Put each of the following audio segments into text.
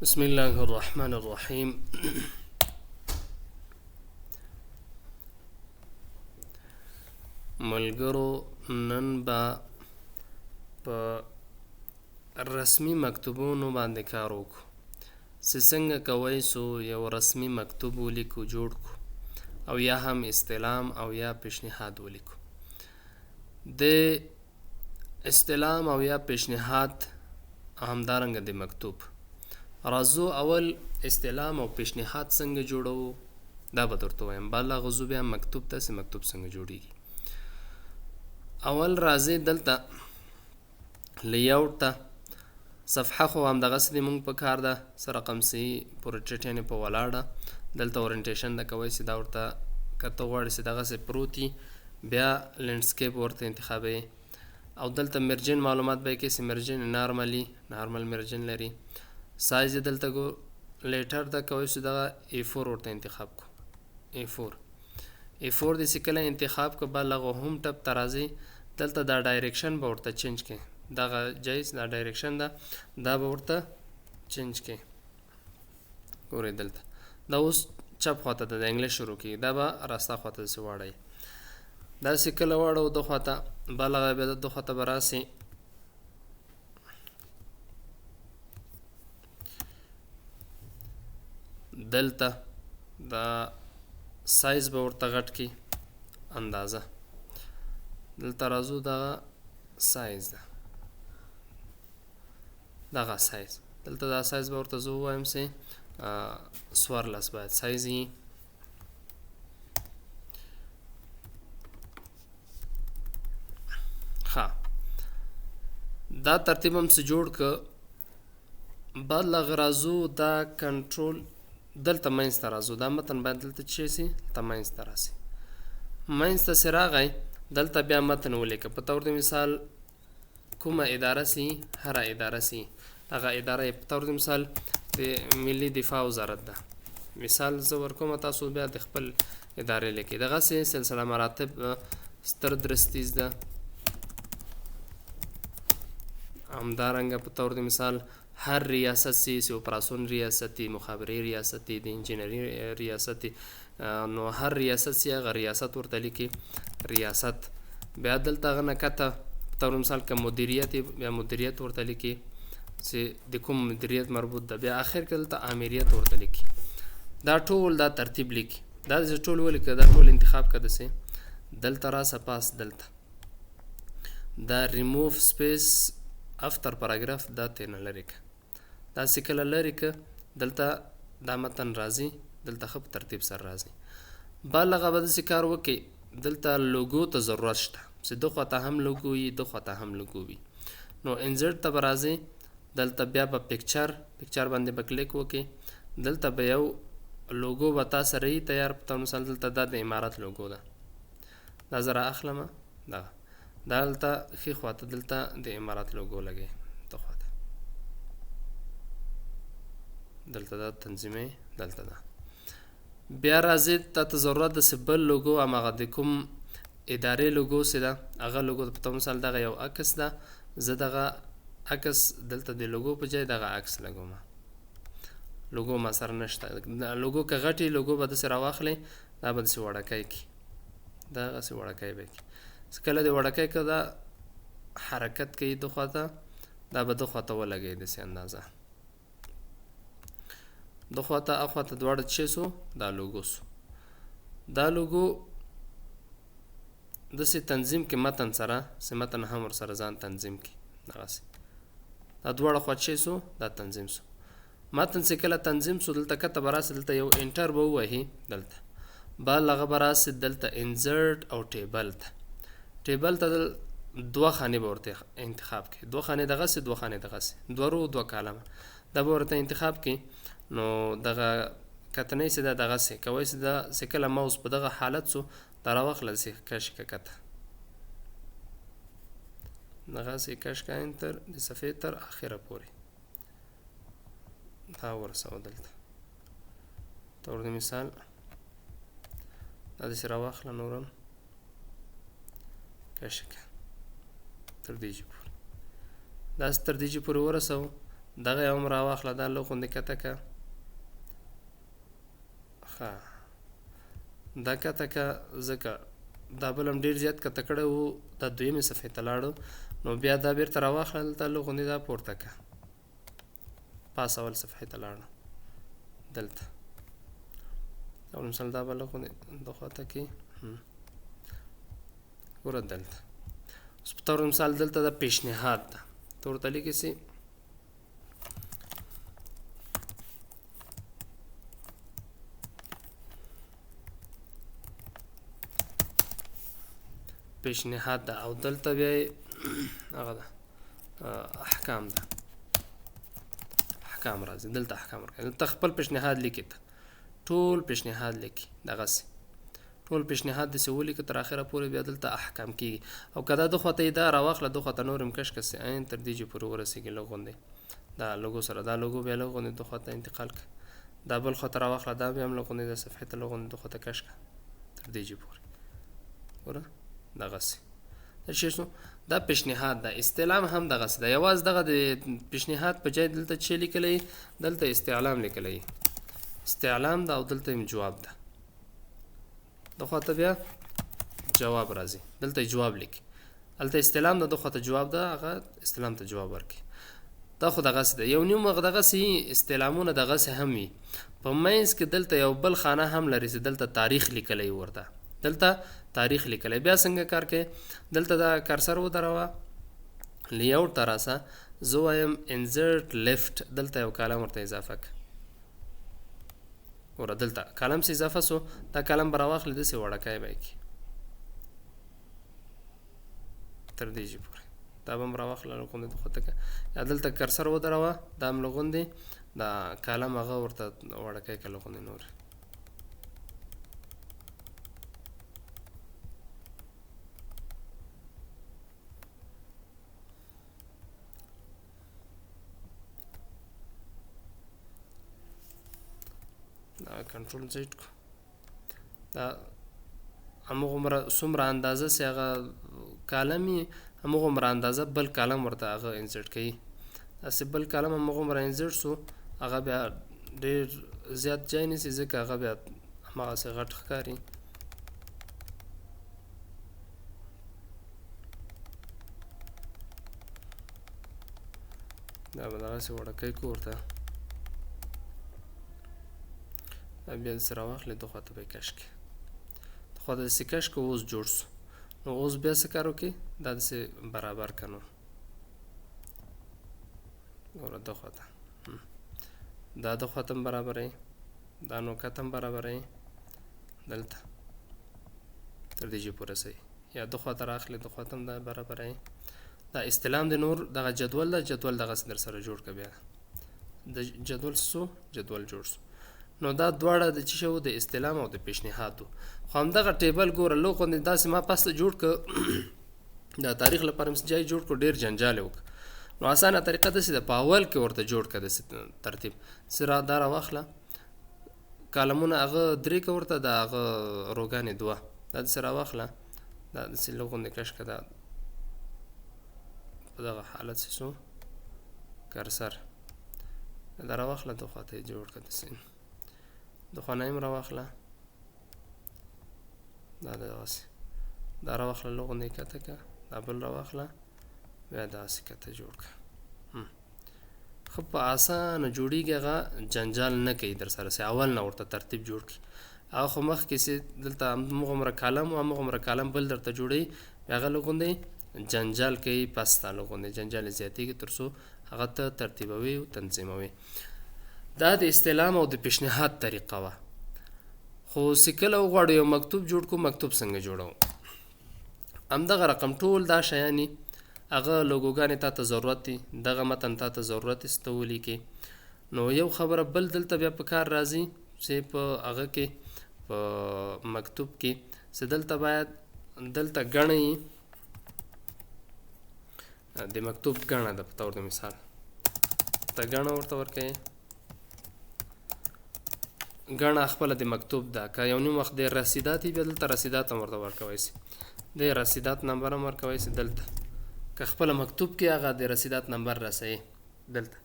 بسم الله الرحمن الرحیم. ملګرو، نن به په رسمي مکتوبونو باندې کار وکړو چې څنګه کوی سو یو رسمي مکتوب ولیکو، جوړ کو، او یا هم استلام او یا پیشنهاد ولیکو. د استلام او یا پیشنهاد همدارنګه د مکتوب راځو. اول استلام او پیشنهاد څنګه جوړو دا به درته وایم. بالا غزو بیا مکتوب ته چې مکتوب څنګه جوړیږي. اول راځي دلته لیاوټ ته. صفحه خو همدغسې د مونږ په کار ده، څه رقم سي پورټریټ یعنې په ولاړه. دلته اورینټیشن د کوی چې دا ورته که ته غواړې چې دغسې پروت وي، بیا لینډسکیپ ورته انتخابوي. او دلته مرجن معلومات به یې کې چې مرجن نارمل مرجن لري. سایز یې دلته ګو لیټر ته کوی چې دغه A4 ورته انتخاب کو. A4 د چې کله انتخاب که به لغه هم ټپ ته راځي، دلته دا ډایرکشن به ورته چینج کړي. دغه جایز دا ډایرکشن ده، دا به ورته چینج کړي. ګورئ دلته دا اوس چپ خواته ده، د انګلیش شروع کېږي، دا به راسته خواته داسې واړئ. داسې کله واړو ده خواته، بلغه بیا ده خواته به راسي. دلته دا سایز به ورته غټ کړي، اندازه. دلته راځو، دغه سایز ده، دغه سایز. دلته دا سایز به ورته زه ووایم چې 14 باید سایز یي. ښه، دا ترتیب هم څه جوړ که. بعد لغ راځو، دا کنټرول دلته منځ ته راځو. دا متن باید دلته چې سي، دلته منځ ته راسي. منځ ته چې راغی، دلته بیا متن ولیکه. په طور د مثال کومه اداره سي، هره اداره سي، هغه اداره په طور د مثال د ملي دفاع وزارت ده. مثال زه ورکوم، تاسو بیا د خپل ادارې لیکئ. دغسې سلسله مراتب ستر درستیز ده. همدارنګه په طور د مثال هر ریاست سی اپراسیون ریاستی، مخابرې ریاستی، د انجینری ریاستی. نو هر ریاست سی هغه ریاست ورته لیکي، ریاست. بیا دلته هغه نه کته په طور مثال که مدیریت، بیا مدیریت ورته لیکي چې د کوم مدیریت مربوط ده. بیا آخر کې دلته امریت ورته لیکي. دا ټول دا ترتیب لیکي. دا چې ټول ولیکه، دا ټول انتخاب کده سي. دلته راسه پاس، دلته دا ریموف سپیس افتر پاراګراف دا تینا لري که. دا چې کله لري که، دلته دا متن راځي، دلته ښه په ترتیب سره راځي. بل هغه به داسې کار وکړي، دلته لوګو ته ضرورت شته چې دو خواته هم لوګو وي، دو خواته هم لوګو وي. نو انزرټ ته به راځي، دلته بیا به پکچر باندې به کلیک وکړي. دلته به یو لوګو به تا سره یي تیار. په مثال دلته دا د امارت لوګو ده، دا زه را اخلمه. دغه دلته ښي خواته دلته د امارت لوګو لګوي، ده خواته دلته دا تنظیمي، دلته ده. بیا راځي، تا ته ضرورت ده چې بل لوګو هماغه د کوم ادارې لوګو چې ده، هغه لوګو په مثال دغه یو عکس ده. زه دغه عکس دلته د لوګو په ځای دغه عکس لګومه. لوګو ما سره نشته. لوګو که غټي لوګو به داسې راواخلئ، دا به داسې وړکی کړي، دغسې وړکی به کړي. چې کله د وړکی که دا حرکت کوي دو خواته، دا به دو خواته ولګوي داسې اندازه. دو خواته اخواته دواړه چې سو، دا لوګو سو. دا لوګو داسې تنظیم کې متن سره، چې متن هم ورسره ځان تنظیم کړي. دغسې دا دواړه خوا چې سو، دا تنظیم سو. متن چې کله تنظیم سو، دلته کته به راسي، دلته یو انټر به ووهي. دلته بل هغه به راسي، دلته انزرټ او ټیبل ته. ټیبل ته دوه خانې به ورته انتخاب کړي. دوه خانې دغسې، دوه خانې دغسې، دوه رو دوه کالمه. دا به ورته انتخاب کړي. نو دغه کتنۍ چې ده دغسې کوی چې ده چې کله ماوس په دغه حالت سو، دا راواخله چې کش که کته، دغسې کش که انتر د صفحې تر اخره پورې دا ورسوه. دلته طور د مثال دا داسې راواخله، نورم کش که تر دې جې پورې، داسې تر دې جې پورې ورسوه. دغه یو هم راواخله دا لږ غوندې کته که ښه دا کته که ځکه دا بل هم ډېر زیات کته کړی و دا دویمې صفحې ته لاړو نو بیا دا بېرته راواخله دلته لږ غوندې دا پورته که پاس اول صفحې ته لاړو دلته اول مثال دا به لږ غوندې د خواته کې ګوره دلته اوس په طور مثال دلته دا پیشنهاد ده ته ورته لیکې سي پیشنهاد ده او دلته بیا هغه ده احکام ده احکام راځي دلته احکام راځي دلته خپل پیشنهاد لیکي ته ټول پیشنهاد لیکي دغسې ټول پیشنهاد داسې ولیکه تر اخره پورې بیا دلته احکام کېږي او که دا د خواته یې دا راواخله د خواته نور هم کش کسې عین تر دې چې پورې ورسېږي لږ غوندې دا لوګو سره دا لوګو بیا لږ غوندې د خواته انتقال کړه دا بل خواته راواخله دا بیا هم لږ غوندې د صفحې ته لږ غوندې د خواته کش کړه تر دې چې پورې ګوره دغسې دا شی شو دا پیشنهاد ده استعلام هم دغسې ده یوازې دغه د پیشنهاد په ځای دلته چې لیکلی دلته استعلام لیکلی استعلام ده او دلته هم جواب ده د خواته بیا جواب راځي دلته جواب لیکي هلته استعلام ده د خواته جواب ده هغه استعلام ته جواب ورکړي دا خو دغسې ده یو نیم وخت دغسې استعلامونه دغسې هم وي په منځ کې دلته یو بل خانه هم لري چې دلته تاریخ لیکلی ورته دلته تاریخ لیکلی بیا څنګه کار کوي دلته دا کارسر ودروه لیاوټ ته راسه زه وایم انزرټ لیفټ دلته یو کالم ورته اضافه که ګوره دلته کالم چې اضافه سو دا کالم به راواخلې داسې وړکی به یې کړي تر دې چې پورې دا به هم راواخله لږ غوندې د خواته که یا دلته کرسر ودروه دا هم لږ غوندې دا کالم هغه ورته وړکی که لږ غوندې نور دا کنټرول زیډ کو دا همغومره څومره اندازه چې هغه کالم وي همغومره اندازه بل کالم ورته هغه انسرټ کوي داسې بل کالم همغومره انسرټ سو هغه بیا ډېر زیات ځای نیسي ځکه هغه بیا همغسې غټ ښکاري دا به دغسې وړکی کو ورته بیا داسې راواخلې د خواته به یې کش کړي د خواته داسې کش کړه اوس جوړ سو نو اوس بیا څه کار وکړي دا داسې برابر که نو ګوره د خواته دا د خواته هم برابروي دا نوکت هم برابروي دلته تر دې چې پوره صحیح یا د خواته راخلې د خواته هم دا برابروي دا استعلام د نور دغه جدول ده جدول دغسې در سره جوړ که بیا د جدول سو جدول جوړ سو نو دا دواړه د څه شو د استعلام او د پیشنهادو خو همدغه ټیبل ګوره لږ غوندې داسې ما پسته جوړ که د تاریخ لپاره مې ځای جوړ کړو ډېر جنجال یې وکړه نو اسانه طریقه داسې ده په اول کې ورته جوړ کړه داسې ترتیب څه را دا راواخله کالمونه هغه درې که ورته د هغه روګانې دوه دا داسې راواخله دا داسې لږ غوندې کش که دا په دغه حالت چې سو کرسر دا راواخله د خواته یې جوړ کړه داسې د خوا نه هم راواخله دا دغسې دا راواخله لږ غوندې کته که دا بل راواخله بیا داسې کته جوړ که ښه په اسانه جوړېږي هغه جنجال نه کوي در سره چې اول نه ورته ترتیب جوړ کړي هغه خو مخکې چې دلته همغومره کالم و همغومره کالم بل درته جوړوي هغه لږ غوندې جنجال کوي پس ته لږ غوندې جنجال یې زیاتېږي تر څو هغه ته ترتیبوي او تنظیموي دا د استعلام او د پیشنهاد طریقه وه خو چې کله وغواړو یو مکتوب جوړ کړو مکتوب څنګه جوړوو همدغه رقم ټول دا شیان هغه لوګوګانې تا ته ضرورت دي دغه متن تا ته ضرورت دي چې ته ولیکې نو یو خبره بل دلته بیا په کار راځي چې په هغه کې په مکتوب کې چې دلته باید دلته ګڼه یي د مکتوب ګڼه ده په طور د مثال ته ګڼه ورته ورکوې ګڼه خپله د مکتوب ده که یو نیم وخت د رسیدات وي بیا دلته رسیدات هم ورته ورکوی سي د رسیدات نمبر هم ورکوی سي دلته که خپله مکتوب کې هغه د رسیدات نمبر رسوي دلته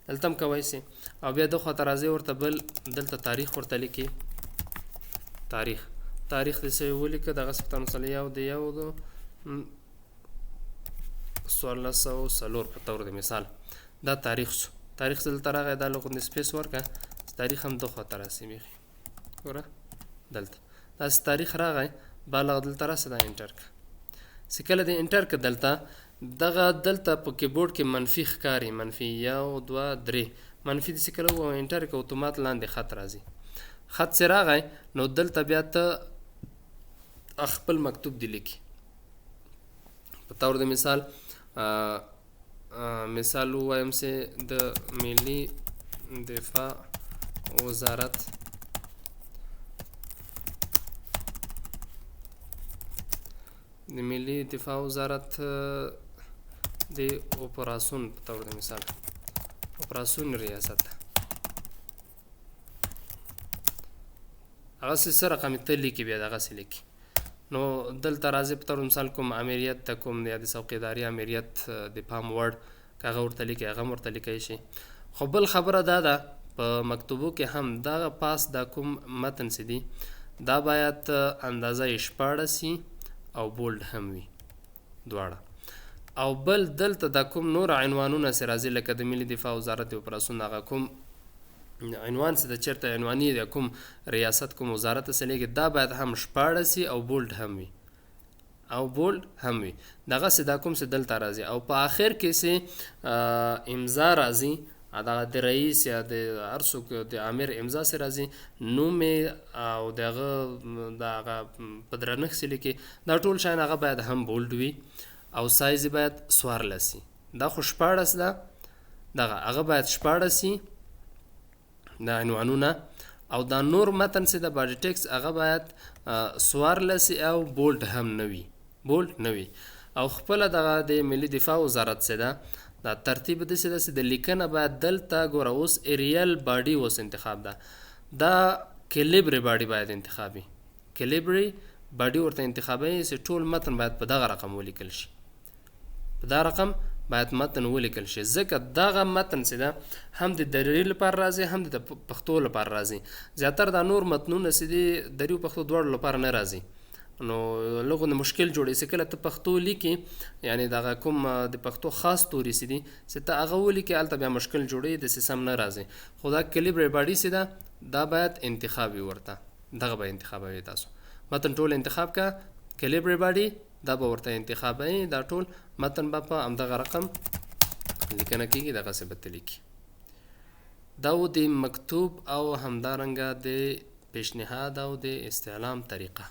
د دلته هم کوی سي. او بیا د خواته راځي ورته بل دلته تاریخ ورته لیکي. تاریخ دې څه ولیکه دغسې په مثلا یو د 1404 په طور د مثال دا تاریخ شو. تاریخ دلته راغی دا لږ غوندې سپیس ورکړه چې تاریخ هم د خواته راسي بیخي ګوره دلته داسې تاریخ راغی بالغ دلته راسه دا انټر که چې کله دې انټر که دلته دلته په کیبورډ کې منفي ښکاري منفي 1 2 3 منفي داسې کله و انټر که اتومات لاندې خط راځي. خط چې راغی نو دلته بیا ته خپل مکتوب دی لیکي. په طور د مثال مثال ووایم چې د ملي دفاع وزارت د اپراسون په طور د مثال اپراسون ریاست هغسې څه رقم ته لیکي بیا دغسې لیکي. نو دلته راځي په طور مثال کوم امریت ته کوم یا د څوکیداري امریت د پام وړ که هغه ورته لیکي هغه هم ورته لیکی شي. خو بل خبره دا ده په مکتوبو کې هم دغه پاس دا کوم متن چې دي دا باید اندازه یې 14 وي او بولډ هم وي دواړه. او بل دلته دا کوم نور عنوانونه چې راځي لکه د ملي دفاع وزارت د اپراسون هغه کوم عنوان چې د چېرته عنواني د کوم ریاست کوم وزارت ته لیږي دا باید هم 14 وي او بولډ هم وي دغسې دا کوم چې دلته راځي. او په آخر کې چې امضا راځي دغه د رئیس یا د هر څوک د امیر امضا چې راځي نوم او دغه په درنښت چې لیکي دا ټول شیان هغه باید هم بولډ وي او سایز باید 14 وي. دا خو 14 ده دغه هغه باید 14 وي دا عنوانونه او دا نور متن چې د باډي ټیکس هغه باید 14 او بولډ هم نه وي او خپله دغه د ملي دفاع وزارت چې ده دا ترتیب داسې ده چې د لیکنه باید دلته ګوره اوس ایریل باډي اوس انتخاب ده دا کلیبري باډي باید انتخابي کلیبري باډي ورته انتخابوي چې ټول متن باید په دغه رقم ولیکل شي ځکه دغه متن چې ده هم د دری لپاره راځي هم د پښتو لپاره راځي. زیاتره دا نور متنونه چې دي دري او پښتو دواړو لپاره نه راځي نو لږ غوندې مشکل جوړوي چې کله ته پښتو لیکي یعنې دغه کوم د پښتو خاص توري چې دي چې ته هغه ولیکې هلته بیا مشکل جوړوي داسې سم نه راځي. خو دا کلیبري باډي چې ده دا باید انتخاب وي ورته دغه به انتخابوي تاسو متن ټول انتخاب که کلیبري باډي دا به ورته انتخابوي دا ټول متن به په همدغه رقم لیکنه کېږي دغسې به ته لیکي. دا و د مکتوب او همدارنګه د پیشنهاد او د استعلام طریقه.